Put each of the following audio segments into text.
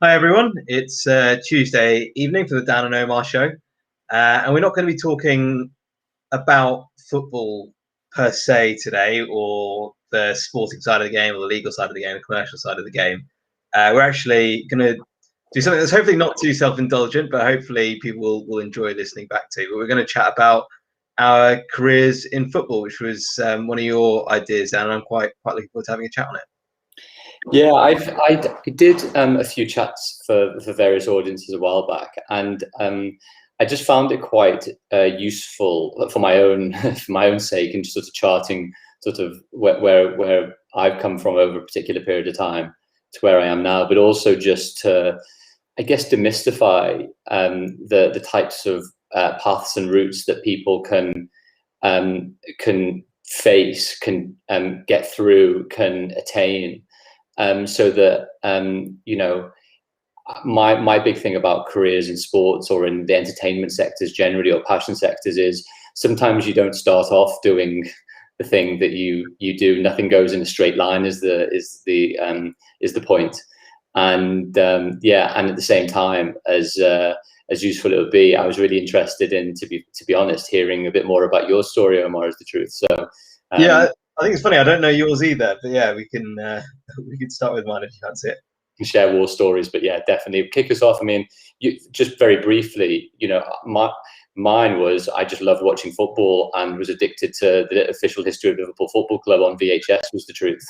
Hi everyone, it's Tuesday evening for the Dan and Omar show, and we're not going to be talking about football per se today, or the sporting side of the game, or the legal side of the game, the commercial side of the game. We're actually going to do something that's hopefully not too self-indulgent, but hopefully people will enjoy listening back to. But we're going to chat about our careers in football, which was one of your ideas, Dan, and I'm quite looking forward to having a chat on it. Yeah, I did a few chats for various audiences a while back, and I just found it quite useful for my own for my own sake, and just sort of charting sort of where I've come from over a particular period of time to where I am now, but also just to, I guess, demystify the types of paths and routes that people can face, can get through, can attain. So that my big thing about careers in sports or in the entertainment sectors generally, or passion sectors, is sometimes you don't start off doing the thing that you do. Nothing goes in a straight line is the point. And and at the same time, as useful it would be, I was really interested in, to be honest, hearing a bit more about your story, Omar, is the truth. So Yeah, I think it's funny. I don't know yours either, but yeah, we can start with mine if you fancy it. Share war stories, but yeah, definitely kick us off. I mean, just very briefly, mine was, I just loved watching football and was addicted to the official history of Liverpool Football Club on VHS, was the truth.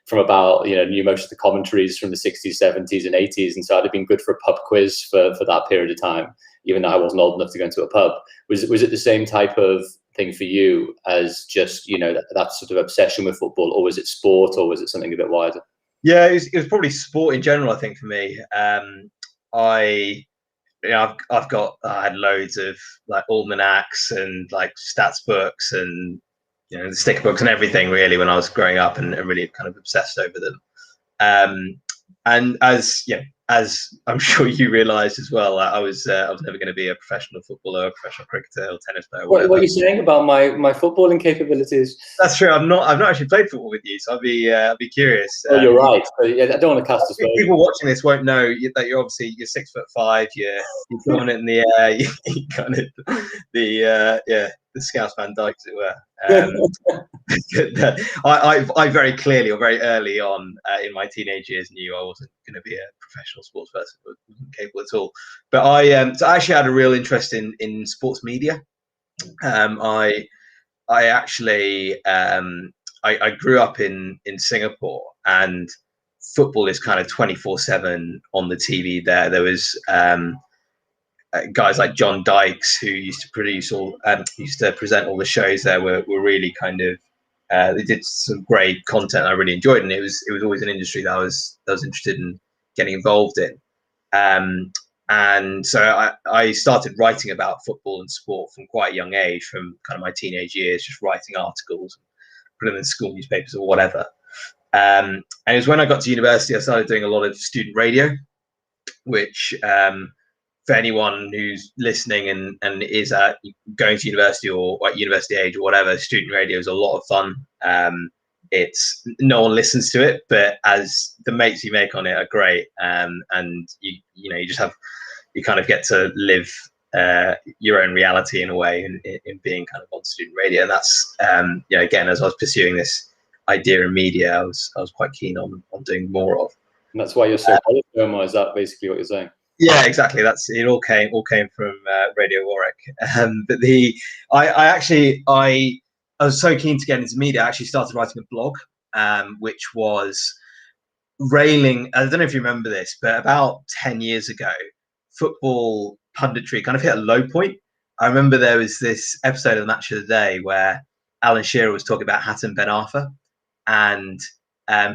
From about, knew most of the commentaries from the 60s, 70s and 80s, and so I'd have been good for a pub quiz for that period of time, even though I wasn't old enough to go into a pub. Was it the same type of thing for you, as just that sort of obsession with football, or was it sport, or was it something a bit wider? Yeah, it was probably sport in general. I think for me, I had loads of like almanacs and like stats books and the sticker books and everything really when I was growing up, and really kind of obsessed over them. And as I'm sure you realised as well, I was never going to be a professional footballer, a professional cricketer, or tennis player, or whatever. What are you saying about my footballing capabilities? That's true. I've not actually played football with you, so I'd be curious. Oh, you're right. I don't want to cast aspersions. People watching this won't know that you're 6'5". You're dominant in the air. You kind of the Scouse Van Dyke, as it were. I very clearly, or very early on in my teenage years, knew I wasn't going to be a professional sports person. I wasn't capable at all. But so I actually had a real interest in sports media. I actually I grew up in Singapore, and football is kind of 24/7 on the TV there. There was guys like John Dykes, who used to present all the shows there, were really kind of they did some great content I really enjoyed, and it was always an industry that I was interested in getting involved in. And so I started writing about football and sport from quite a young age, from kind of my teenage years, just writing articles, putting them in school newspapers or whatever. And it was when I got to university, I started doing a lot of student radio, which for anyone who's listening and is going to university or at university age or whatever, student radio is a lot of fun. It's no one listens to it, but as the mates you make on it are great, and you kind of get to live your own reality in a way, in being kind of on student radio. And that's again, as I was pursuing this idea in media, I was quite keen on doing more of. And that's why you're so Omar. Is that basically what you're saying? Yeah, exactly. That's it. All came from Radio Warwick. But I was so keen to get into media. I actually started writing a blog, which was railing. I don't know if you remember this, but about 10 years ago, football punditry kind of hit a low point. I remember there was this episode of the Match of the Day where Alan Shearer was talking about Hatton Ben Arfa, and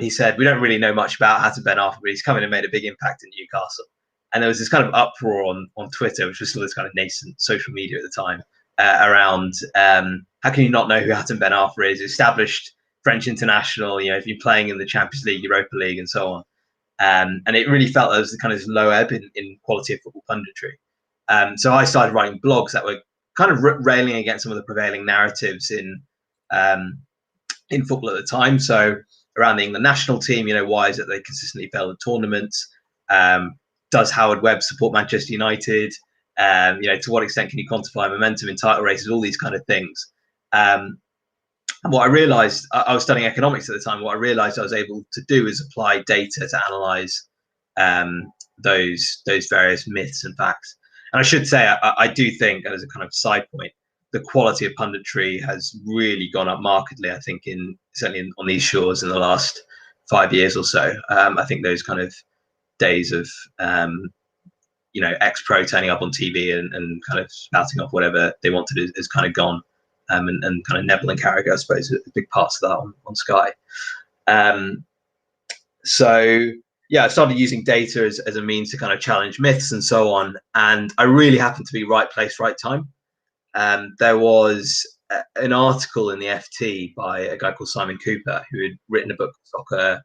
he said, "We don't really know much about Hatton Ben Arfa, but he's come in and made a big impact in Newcastle." And there was this kind of uproar on Twitter, which was still this kind of nascent social media at the time, around how can you not know who Hatton Ben Arfa is? Established French international, if you're playing in the Champions League, Europa League, and so on. And it really felt there was kind of this low ebb in quality of football punditry. So I started writing blogs that were kind of railing against some of the prevailing narratives in football at the time. So around the England national team. Why is it they consistently fail the tournaments? Does Howard Webb support Manchester United? To what extent can you quantify momentum in title races? All these kind of things. And what I realized, I was studying economics at the time. What I realized I was able to do is apply data to analyze those various myths and facts. And I should say, I do think, as a kind of side point, the quality of punditry has really gone up markedly. I think certainly on these shores in the last 5 years or so. I think those kind of days of ex-pro turning up on TV and kind of spouting off whatever they wanted is kind of gone. And kind of Neville and Carragher, I suppose, are big parts of that on Sky. So yeah, I started using data as a means to kind of challenge myths and so on. And I really happened to be right place, right time. There was an article in the FT by a guy called Simon Cooper, who had written a book called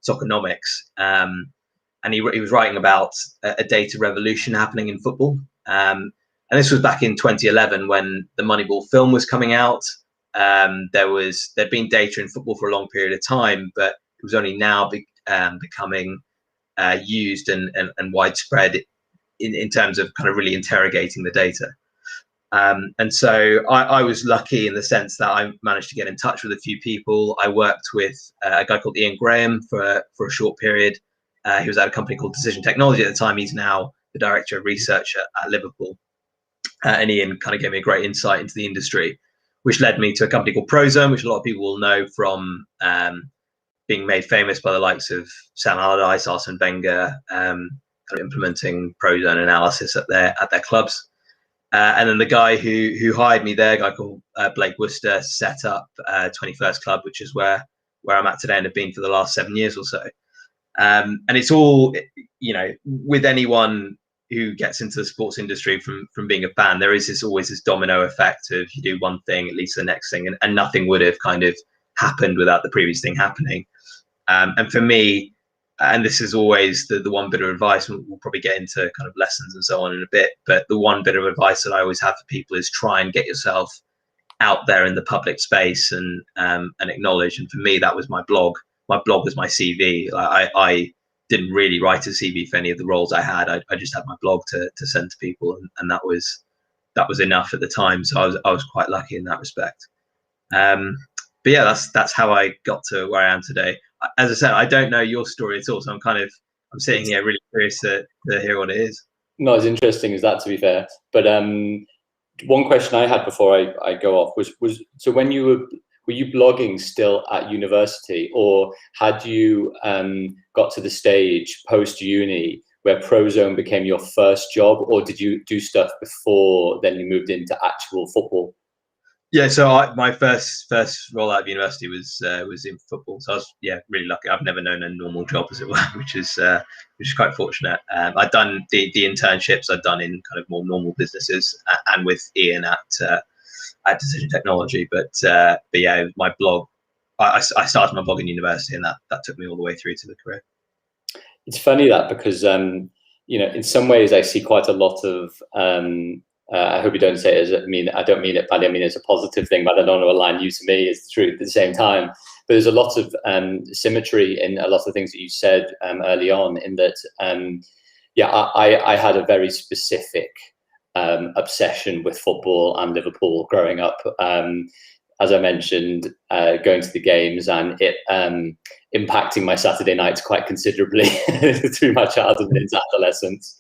Soccernomics. And he was writing about a data revolution happening in football. And this was back in 2011 when the Moneyball film was coming out. There'd been data in football for a long period of time, but it was only now becoming used and widespread in terms of kind of really interrogating the data. And so I was lucky in the sense that I managed to get in touch with a few people. I worked with a guy called Ian Graham for a short period. He was at a company called Decision Technology at the time. He's now the director of research at Liverpool. And Ian kind of gave me a great insight into the industry, which led me to a company called Prozone, which a lot of people will know from being made famous by the likes of Sam Allardyce, Arsene Wenger, kind of implementing Prozone analysis at their clubs. And then the guy who hired me there, a guy called Blake Worcester, set up 21st Club, which is where I'm at today and have been for the last 7 years or so. And it's all, with anyone who gets into the sports industry from being a fan, there is always this domino effect of you do one thing, it leads to the next thing, and nothing would have kind of happened without the previous thing happening. And for me, and this is always the one bit of advice, we'll probably get into kind of lessons and so on in a bit, but the one bit of advice that I always have for people is try and get yourself out there in the public space and acknowledge. And for me, that was my blog. My blog was my CV. I didn't really write a CV for any of the roles I had. I just had my blog to send to people, and that was enough at the time. So I was quite lucky in that respect. But yeah, that's how I got to where I am today. As I said, I don't know your story at all, so I'm sitting here really curious to hear what it is. Not as interesting as that, to be fair. But one question I had before I go off was so when you were you blogging still at university, or had you got to the stage post uni where Prozone became your first job, or did you do stuff before then you moved into actual football? Yeah, so my first role out of university was in football. So I was really lucky. I've never known a normal job, as it were, which is quite fortunate. I'd done the internships I'd done in kind of more normal businesses, and with Ian at Decision Technology. But yeah, my blog. I started my blog in university, and that took me all the way through to the career. It's funny that because in some ways I see quite a lot of. I hope you don't say it as I don't mean it badly. I mean it's a positive thing, but I don't want to align you to me is the truth at the same time. But there's a lot of symmetry in a lot of the things that you said early on. In that, I had a very specific obsession with football and Liverpool growing up. As I mentioned, going to the games and it impacting my Saturday nights quite considerably through my childhood and into adolescence.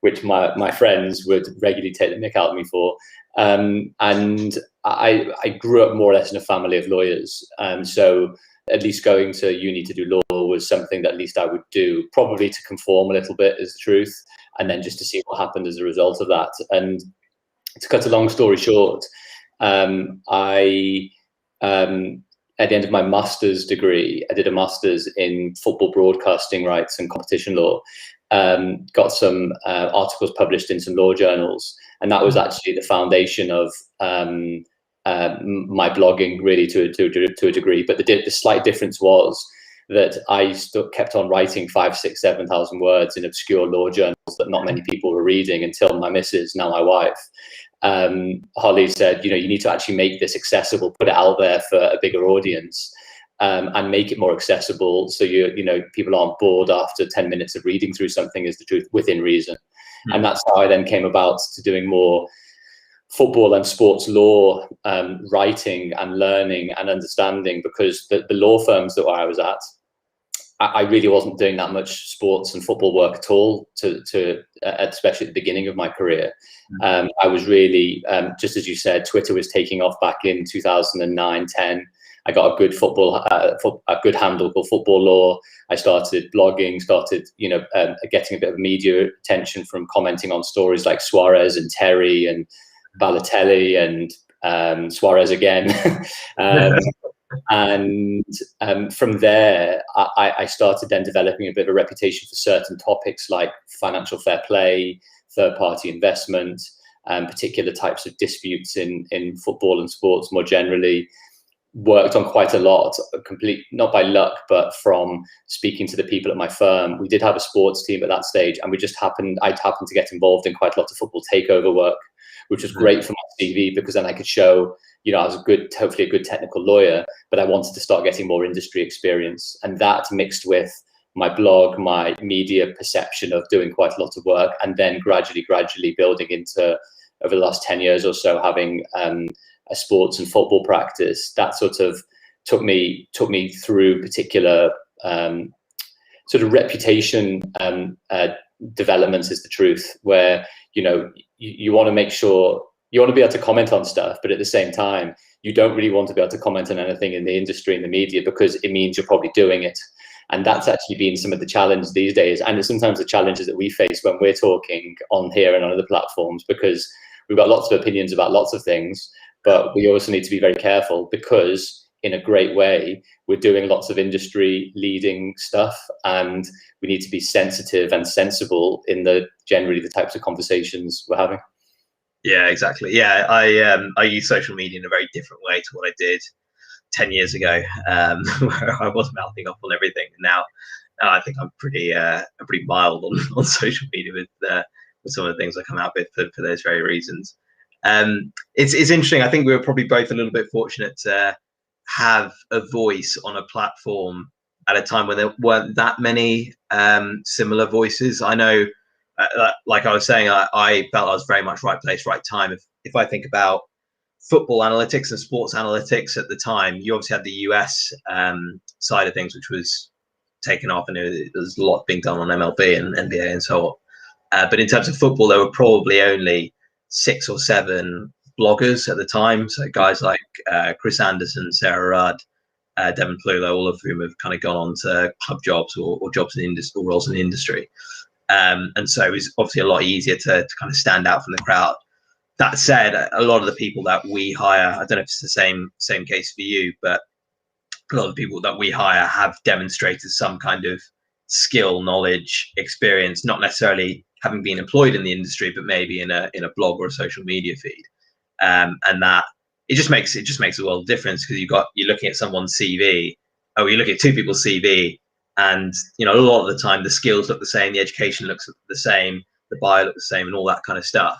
Which my friends would regularly take the mick out of me for. And I grew up more or less in a family of lawyers. So at least going to uni to do law was something that at least I would do, probably to conform a little bit is the truth, and then just to see what happened as a result of that. And to cut a long story short, at the end of my master's degree, I did a master's in football broadcasting rights and competition law. Got some articles published in some law journals, and that was actually the foundation of my blogging, really, to a degree. But the slight difference was that I kept on writing 5,000, 6,000, 7,000 words in obscure law journals that not many people were reading until my missus, now my wife, Holly, said, you need to actually make this accessible, put it out there for a bigger audience. and make it more accessible, so people aren't bored after 10 minutes of reading through something, is the truth, within reason. And that's how I then came about to doing more football and sports law writing and learning and understanding, because the law firms that I was at, I really wasn't doing that much sports and football work at all, especially at the beginning of my career. I was really, just as you said, Twitter was taking off back in 2009, 10. I got a good a good handle called Football Law. I started blogging, getting a bit of media attention from commenting on stories like Suarez and Terry and Balotelli and Suarez again. And from there, I started then developing a bit of a reputation for certain topics like financial fair play, third-party investment, particular types of disputes in football and sports more generally. Worked on quite a lot, not by luck, but from speaking to the people at my firm. We did have a sports team at that stage, and I'd happened to get involved in quite a lot of football takeover work, which was great for my CV, because then I could show, I was hopefully a good technical lawyer, but I wanted to start getting more industry experience. And that mixed with my blog, my media perception of doing quite a lot of work, and then gradually building into, over the last 10 years or so, having a sports and football practice. That sort of took me through particular sort of reputation developments, is the truth, where you want to make sure you want to be able to comment on stuff, but at the same time you don't really want to be able to comment on anything in the industry and the media, because it means you're probably doing it. And that's actually been some of the challenges these days, and it's sometimes the challenges that we face when we're talking on here and on other platforms, because we've got lots of opinions about lots of things. But we also need to be very careful, because in a great way, we're doing lots of industry leading stuff, and we need to be sensitive and sensible in generally the types of conversations we're having. Yeah, exactly. Yeah, I use social media in a very different way to what I did 10 years ago, where I was mouthing up on everything. Now I think I'm pretty mild on social media with some of the things I come out with for those very reasons. It's interesting. I think we were probably both a little bit fortunate to have a voice on a platform at a time when there weren't that many similar voices. I know, like I was saying, I felt I was very much right place, right time. If I think about football analytics and sports analytics at the time, you obviously had the US side of things, which was taken off, and there's a lot being done on MLB and NBA and so on. But in terms of football, there were probably only 6 or 7 bloggers at the time. So guys like Chris Anderson, Sarah Rudd, Devin Plulo, all of whom have kind of gone on to club jobs or jobs in the industry, or roles in the industry. And so it was obviously a lot easier to kind of stand out from the crowd. That said, a lot of the people that we hire, I don't know if it's the same case for you, but a lot of the people that we hire have demonstrated some kind of skill, knowledge, experience, not necessarily having been employed in the industry, but maybe in a blog or a social media feed. And that it just makes a world of difference, because you're looking at someone's CV, or you look at 2 people's CV, and a lot of the time the skills look the same, the education looks the same, the bio looks the same, and all that kind of stuff.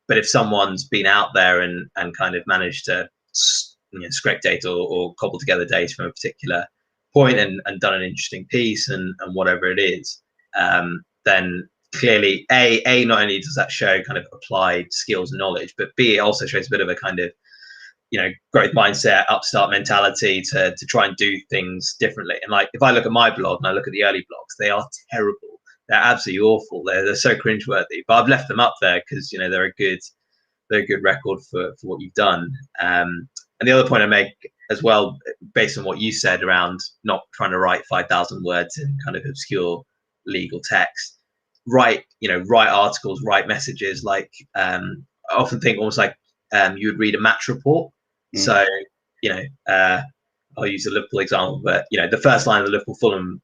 But if someone's been out there and kind of managed to scrape data or cobble together data from a particular point and done an interesting piece and whatever it is, then clearly a not only does that show kind of applied skills and knowledge, but B, it also shows a bit of a kind of growth mindset, upstart mentality to try and do things differently. And like, if I look at my blog and I look at the early blogs, they are terrible. They're absolutely awful. They're so cringeworthy. But I've left them up there because they're a good record for what you've done. And the other point I make as well, based on what you said around not trying to write 5,000 words in kind of obscure legal text, write articles, write messages. Like I often think almost like you would read a match report. So I'll use a Liverpool example, but the first line of the Liverpool Fulham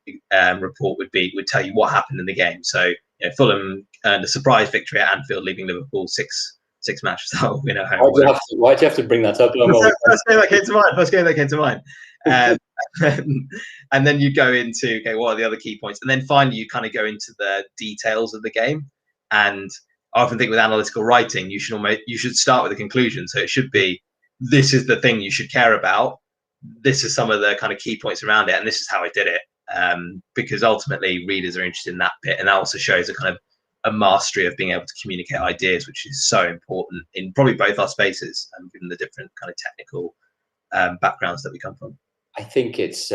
report would tell you what happened in the game. So Fulham earned a surprise victory at Anfield, leaving Liverpool six matches without winning at home. Why'd you have to bring that up? First game that came to mind. And then you go into, okay, what are the other key points? And then finally you kind of go into the details of the game. And I often think with analytical writing, you should start with a conclusion. So it should be, this is the thing you should care about. this is some of the kind of key points around it, and this is how I did it. Because ultimately readers are interested in that bit, and that also shows a kind of a mastery of being able to communicate ideas, which is so important in probably both our spaces, given the different kind of technical backgrounds that we come from. I think it's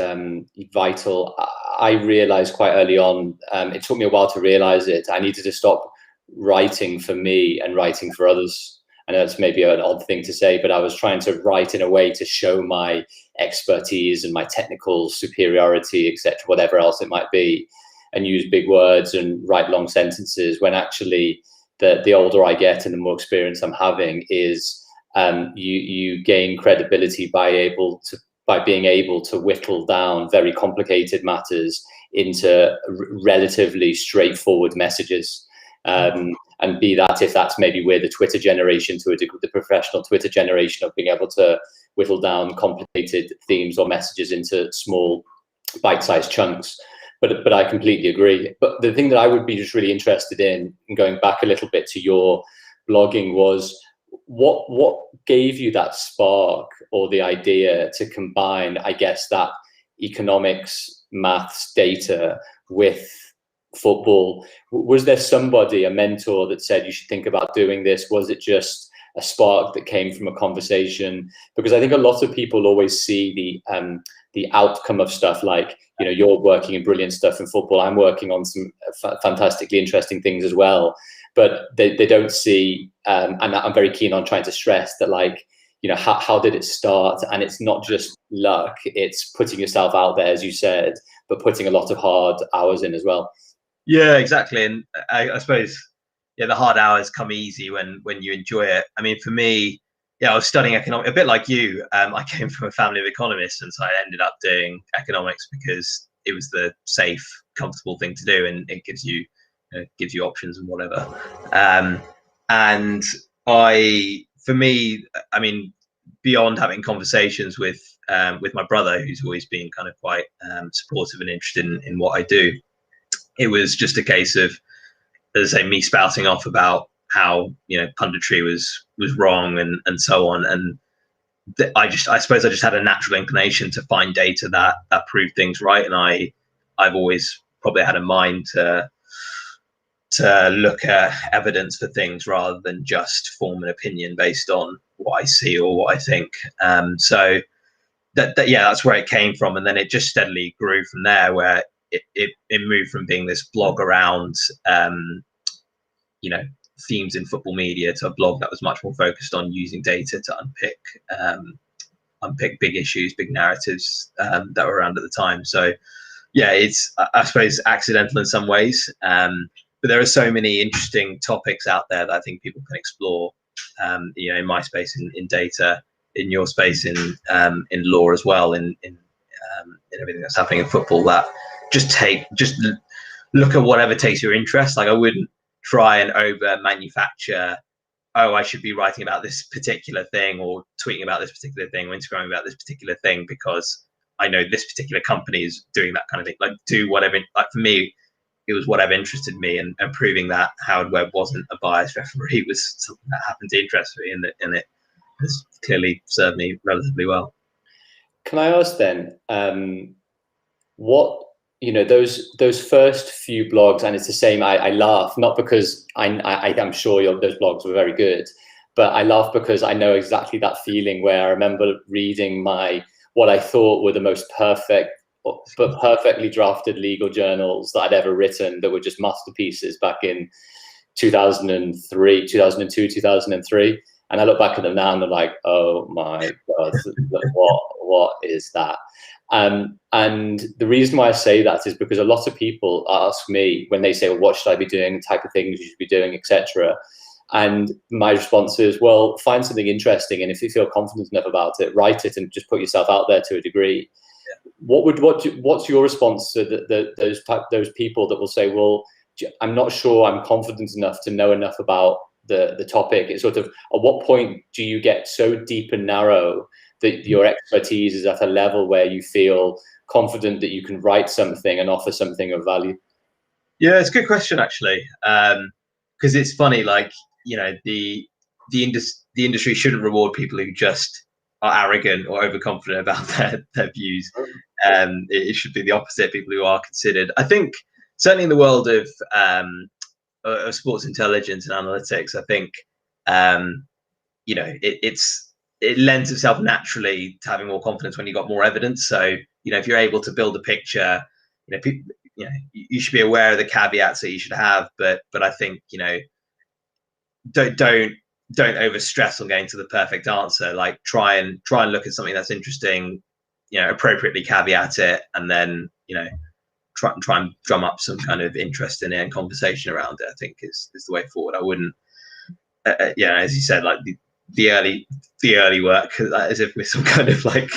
vital. I realized quite early on, it took me a while to realize it, I needed to stop writing for me and writing for others. I know that's maybe an odd thing to say, but I was trying to write in a way to show my expertise and my technical superiority, etc., whatever else it might be, and use big words and write long sentences, when actually the older I get and the more experience I'm having is you gain credibility by being able to whittle down very complicated matters into relatively straightforward messages. And be that, if that's maybe where the Twitter generation, to a degree, the professional Twitter generation, of being able to whittle down complicated themes or messages into small bite-sized chunks. But I completely agree. But the thing that I would be just really interested in going back a little bit to your blogging, was what gave you that spark or the idea to combine, I guess, that economics, maths, data with football? Was there somebody, a mentor, that said you should think about doing this? Was it just a spark that came from a conversation? Because I think a lot of people always see the outcome of stuff, like, you know, you're working in brilliant stuff in football, I'm working on some fantastically interesting things as well, but they don't see, and I'm very keen on trying to stress that, like, you know, how did it start? And it's not just luck, it's putting yourself out there, as you said, but putting a lot of hard hours in as well. Yeah, exactly. And I suppose, yeah, the hard hours come easy when you enjoy it. I mean, for me, yeah, I was studying economics, a bit like you. I came from a family of economists, and so I ended up doing economics because it was the safe, comfortable thing to do, and it gives you options and whatever. And for me, I mean, beyond having conversations with my brother, who's always been kind of quite supportive and interested in what I do, it was just a case of, as I say, me spouting off about how, you know, punditry was wrong and so on. And I suppose I just had a natural inclination to find data that proved things right. And I've always probably had a mind to look at evidence for things rather than just form an opinion based on what I see or what I think. So yeah, that's where it came from. And then it just steadily grew from there, where it moved from being this blog around, you know, themes in football media, to a blog that was much more focused on using data to unpick big issues, big narratives that were around at the time. So yeah, it's, I suppose, accidental in some ways, but there are so many interesting topics out there that I think people can explore. You know, in my space, in data, in your space, in law as well, in everything that's happening in football, that just look at whatever takes your interest. Like, I wouldn't try and over manufacture, oh, I should be writing about this particular thing, or tweeting about this particular thing, or Instagramming about this particular thing because I know this particular company is doing that kind of thing. Like, do whatever, like, for me, it was whatever interested me, and proving that Howard Webb wasn't a biased referee was something that happened to interest me, and it has clearly served me relatively well. Can I ask then, what, you know, those first few blogs, and it's the same, I laugh, not because I'm sure those blogs were very good, but I laugh because I know exactly that feeling where I remember reading what I thought were the most perfectly drafted legal journals that I'd ever written, that were just masterpieces back in 2002, 2003. And I look back at them now and I'm like, oh my God, what is that? And the reason why I say that is because a lot of people ask me when they say, well, what should I be doing, the type of things you should be doing, etc. And my response is, well, find something interesting, and if you feel confident enough about it, write it and just put yourself out there to a degree. Yeah. What's your response to those people that will say, well, I'm not sure I'm confident enough to know enough about the topic? It's sort of, at what point do you get so deep and narrow that your expertise is at a level where you feel confident that you can write something and offer something of value? Yeah, it's a good question, actually, because it's funny, like, you know, the industry shouldn't reward people who just are arrogant or overconfident about their views. It should be the opposite. People who are considered. I think certainly in the world of sports intelligence and analytics, I think it lends itself naturally to having more confidence when you've got more evidence. So if you're able to build a picture, people, you should be aware of the caveats that you should have. But I think don't over stress on getting to the perfect answer. Like try and look at something that's interesting, appropriately caveat it, and then try and drum up some kind of interest in it and conversation around it. I think is the way forward. I wouldn't, as you said, like the early work, as if we're some kind of like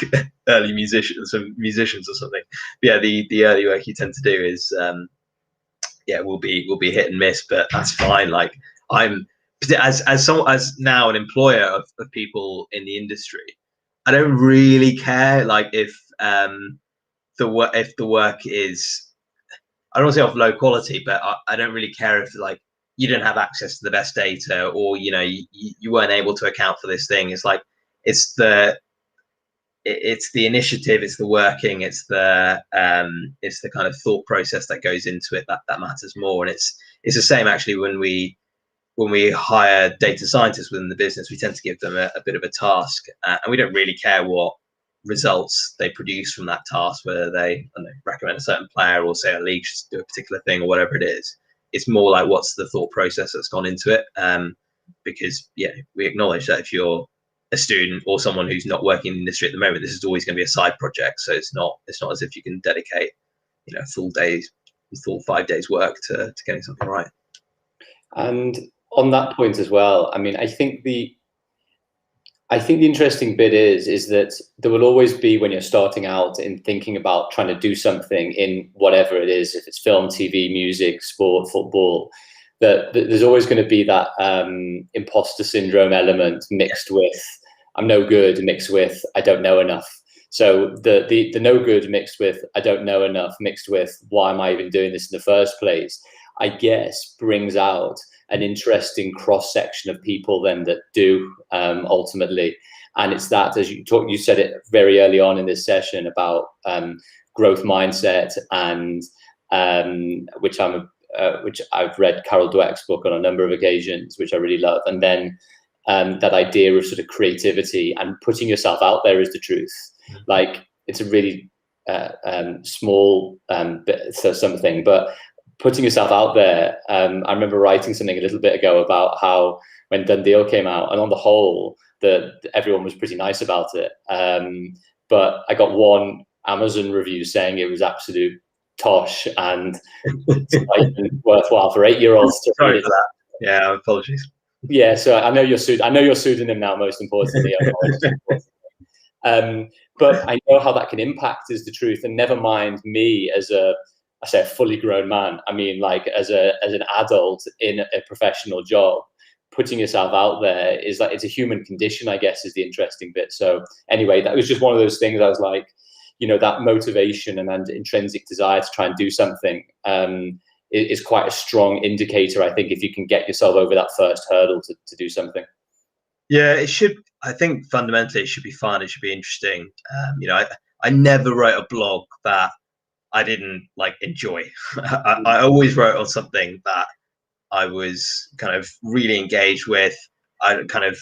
early musicians or something. But yeah, the early work you tend to do is will be hit and miss, but that's fine. Like I'm as now an employer of people in the industry, I don't really care like if the work is, I don't want to say of low quality, but I don't really care if like you don't have access to the best data, or you weren't able to account for this thing. It's like it's the initiative, it's the working, it's the kind of thought process that goes into it that matters more. And it's the same actually when we hire data scientists within the business. We tend to give them a bit of a task, and we don't really care what results they produce from that task, whether they recommend a certain player or say a league should do a particular thing or whatever it is. It's more like what's the thought process that's gone into it, because we acknowledge that if you're a student or someone who's not working in the industry at the moment, this is always going to be a side project. So it's not as if you can dedicate full 5 days work to getting something right. And on that point as well, I mean, I think the interesting bit is that there will always be, when you're starting out in thinking about trying to do something in whatever it is, if it's film, TV, music, sport, football, that there's always going to be that imposter syndrome element mixed with I'm no good, mixed with I don't know enough. So the no good mixed with I don't know enough, mixed with why am I even doing this in the first place, I guess brings out an interesting cross section of people then that do ultimately. And it's that, as you said it very early on in this session about growth mindset, and which I've read Carol Dweck's book on a number of occasions, which I really love. And then that idea of sort of creativity and putting yourself out there is the truth. Like it's a really small bit, so something, but putting yourself out there. I remember writing something a little bit ago about how when Done Deal came out, and on the whole, everyone was pretty nice about it. But I got one Amazon review saying it was absolute tosh and worthwhile for 8-year-olds to read it. Yeah, apologies. Yeah, so I know you're pseudonym now, most importantly. But I know how that can impact is the truth, and never mind me as a fully grown man. I mean, like as an adult in a professional job, putting yourself out there is like, it's a human condition, I guess, is the interesting bit. So anyway, that was just one of those things. I was like, that motivation and intrinsic desire to try and do something is quite a strong indicator, I think, if you can get yourself over that first hurdle to do something. Yeah, it should. I think fundamentally it should be fun. It should be interesting. I never wrote a blog that I didn't enjoy. I always wrote on something that I was kind of really engaged with. I kind of,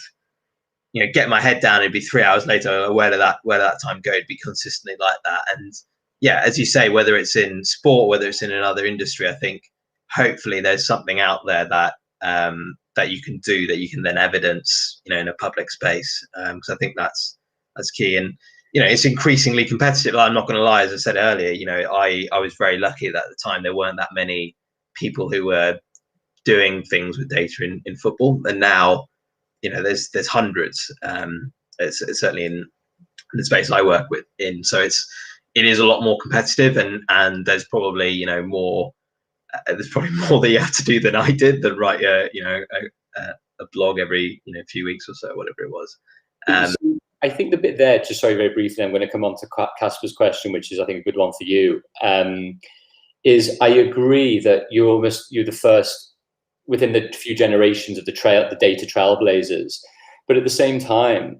get my head down. It'd be 3 hours later. Where did that time go? It'd be consistently like that. And yeah, as you say, whether it's in sport, whether it's in another industry, I think hopefully there's something out there that that you can do, that you can then evidence, in a public space. Because I think that's key. And it's increasingly competitive. I'm not going to lie, as I said earlier, I was very lucky that at the time there weren't that many people who were doing things with data in football, and now there's hundreds. It's certainly in the space I work in. So it is a lot more competitive, and there's probably more. There's probably more that you have to do than I did, than write a blog every few weeks or so, whatever it was. I think the bit there, just sorry, very briefly, I'm going to come on to Casper's question, which is I think a good one for you. Is I agree that you're the first within the few generations of the data trailblazers, but at the same time,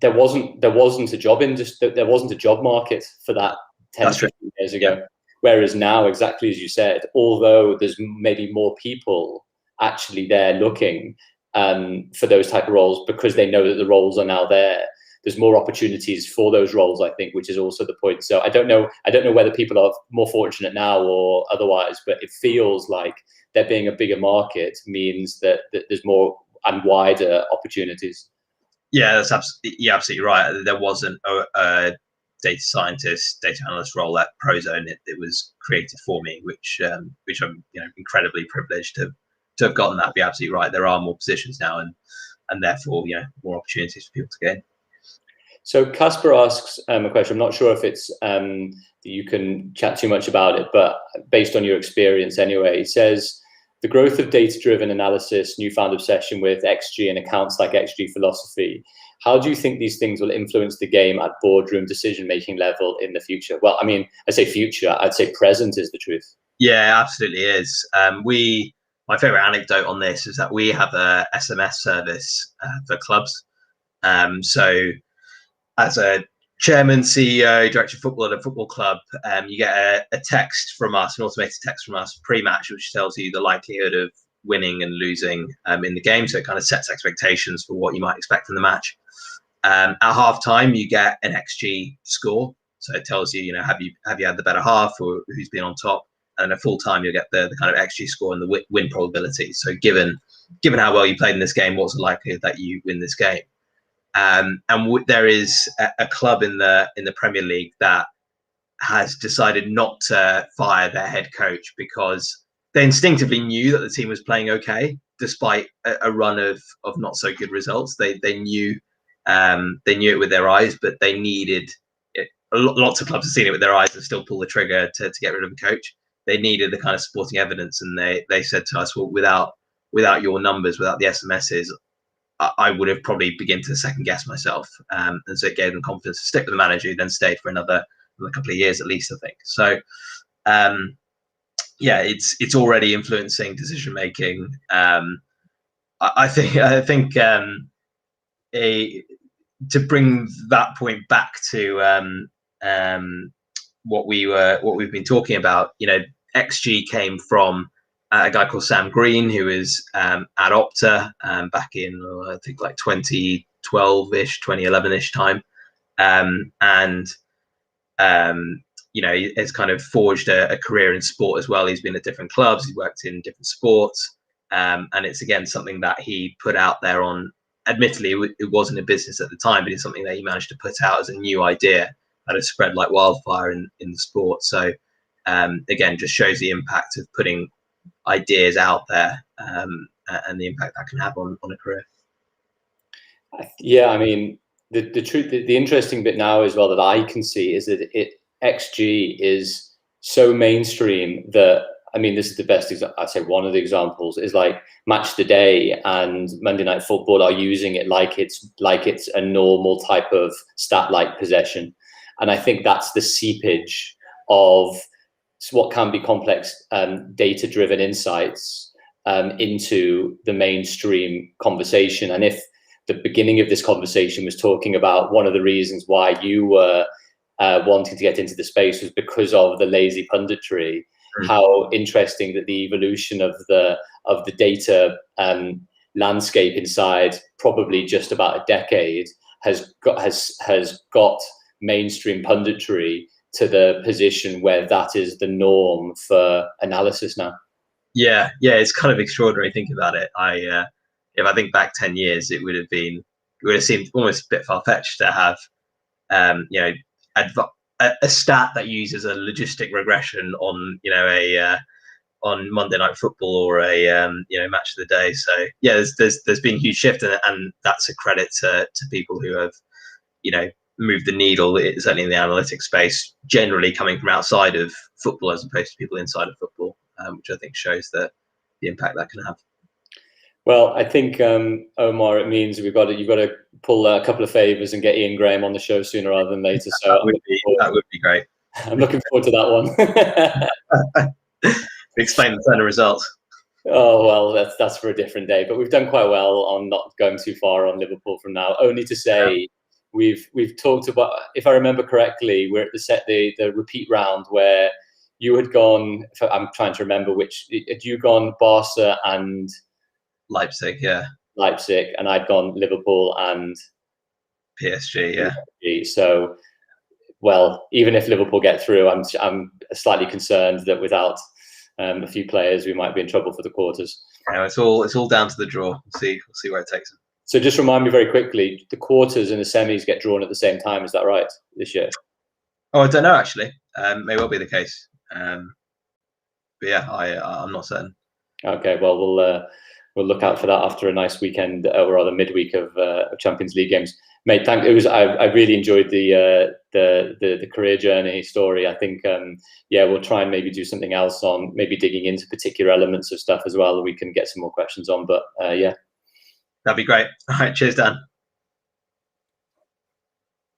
there wasn't a job industry, there wasn't a job market for that 10, 15 years ago. Yeah. Whereas now, exactly as you said, although there's maybe more people actually there looking for those type of roles because they know that the roles are now there, there's more opportunities for those roles, I think, which is also the point. So I don't know whether people are more fortunate now or otherwise, but it feels like there being a bigger market means that there's more and wider opportunities. Yeah, you're absolutely right. There wasn't a data scientist, data analyst role at Prozone. It was created for me, which I'm incredibly privileged to have gotten that. Be absolutely right. There are more positions now, and therefore more opportunities for people to get in. So Casper asks a question. I'm not sure if it's you can chat too much about it, but based on your experience anyway, he says, the growth of data-driven analysis, newfound obsession with XG and accounts like XG Philosophy, how do you think these things will influence the game at boardroom decision-making level in the future? Well, I mean, I say future, I'd say present is the truth. Yeah, absolutely is. My favorite anecdote on this is that we have a SMS service for clubs. So as a chairman, CEO, director of football at a football club, you get a text from us, an automated text from us pre-match, which tells you the likelihood of winning and losing in the game. So it kind of sets expectations for what you might expect in the match. At halftime, you get an XG score. So it tells you, have you had the better half or who's been on top. And at full time, you'll get the kind of XG score and the win probability. So given how well you played in this game, what's the likelihood that you win this game? There is a club in the Premier League that has decided not to fire their head coach because they instinctively knew that the team was playing okay despite a run of not so good results. They knew it with their eyes, but they needed it. Lots of clubs have seen it with their eyes and still pull the trigger to get rid of a coach. They needed the kind of sporting evidence, and they said to us, well, without your numbers, without the SMSs, I would have probably begun to second guess myself. And so it gave them confidence to stick with the manager, who then stayed for another couple of years at least, I think. So, it's already influencing decision making. I think to bring that point back to what we've been talking about, XG came from a guy called Sam Green, who is at Opta back in I think like 2012-ish, 2011-ish time, he has kind of forged a career in sport as well. He's been at different clubs, he's worked in different sports, and it's again something that he put out there on. Admittedly, it wasn't a business at the time, but it's something that he managed to put out as a new idea that has spread like wildfire in the sport. So again, just shows the impact of putting ideas out there and the impact that can have on a career. Yeah, I mean, the truth, the interesting bit now as well that I can see is that XG is so mainstream that, I mean, this is the best example. I'd say one of the examples is like Match the Day and Monday Night Football are using it like it's a normal type of stat-like possession. And I think that's the seepage of what can be complex data-driven insights into the mainstream conversation. And if the beginning of this conversation was talking about one of the reasons why you were wanting to get into the space was because of the lazy punditry, how interesting that the evolution of the data landscape inside probably just about a decade has got mainstream punditry to the position where that is the norm for analysis now. Yeah, it's kind of extraordinary thinking about it. If I think back 10 years, it would have seemed almost a bit far-fetched to have a stat that uses a logistic regression on on Monday Night Football or a Match of the Day. So yeah, there's been a huge shift, and that's a credit to people who have moved the needle, certainly in the analytics space, generally coming from outside of football as opposed to people inside of football, which I think shows the impact that can have. Well, I think Omar, it means you've got to pull a couple of favors and get Ian Graham on the show sooner rather than later. So that would be great. I'm looking forward to that one. Explain the turn of results. Oh well, that's for a different day. But we've done quite well on not going too far on Liverpool from now. Only to say, we've talked about, if I remember correctly, we're at the repeat round where you had gone. I'm trying to remember which. Had you gone Barca and Leipzig? Yeah. Leipzig, and I'd gone Liverpool and PSG. Yeah. PSG. So, well, even if Liverpool get through, I'm slightly concerned that without a few players, we might be in trouble for the quarters. It's all down to the draw. We'll see where it takes them. So just remind me very quickly, the quarters and the semis get drawn at the same time. Is that right this year? Oh, I don't know actually. May well be the case. But yeah, I'm not certain. Okay, well we'll look out for that after a nice weekend, or rather midweek of Champions League games. Mate, I really enjoyed the career journey story. I think we'll try and maybe do something else on maybe digging into particular elements of stuff as well that we can get some more questions on. But yeah. That'd be great. All right, cheers, Dan.